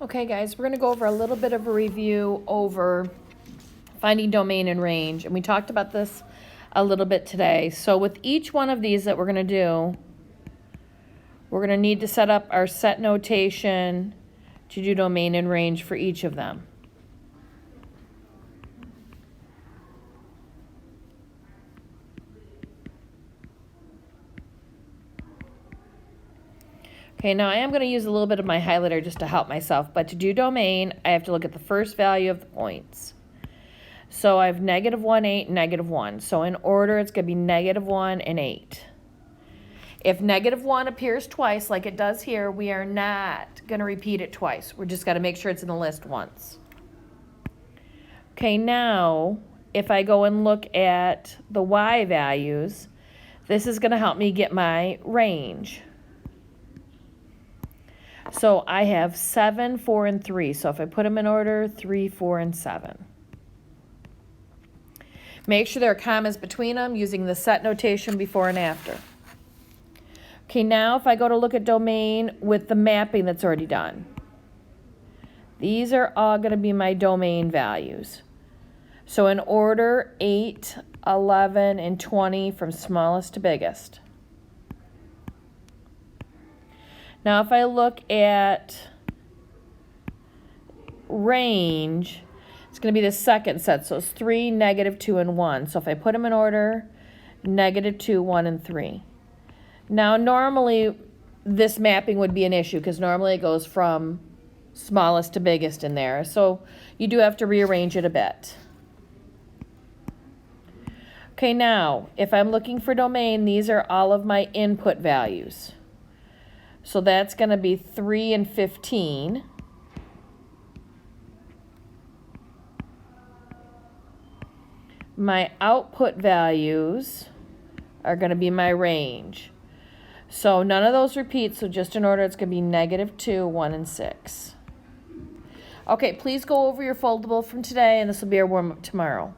Okay guys, we're going to go over a little bit of a review over finding domain and range. And we talked about this a little bit today. So with each one of these that we're going to do, we're going to need to set up our set notation to do domain and range for each of them. Okay, now I am going to use a little bit of my highlighter just to help myself, but to do domain, I have to look at the first value of the points. So I have -1, 8, and -1. So in order, it's going to be -1 and 8. If -1 appears twice, like it does here, we are not going to repeat it twice. We're just got to make sure it's in the list once. Okay, now, if I go and look at the y values, this is going to help me get my range. So I have 7, 4, and 3. So if I put them in order, 3, 4, and 7. Make sure there are commas between them using the set notation before and after. Okay, now if I go to look at domain with the mapping that's already done, these are all going to be my domain values. So in order, 8, 11, and 20 from smallest to biggest. Now if I look at range, it's going to be the second set. So it's 3, -2, and 1. So if I put them in order, -2, 1, and 3. Now normally this mapping would be an issue because normally it goes from smallest to biggest in there. So you do have to rearrange it a bit. Okay, now if I'm looking for domain, these are all of my input values. So that's going to be 3 and 15. My output values are going to be my range. So none of those repeat, so just in order, it's going to be -2, 1, and 6. Okay, please go over your foldable from today, and this will be our warm-up tomorrow.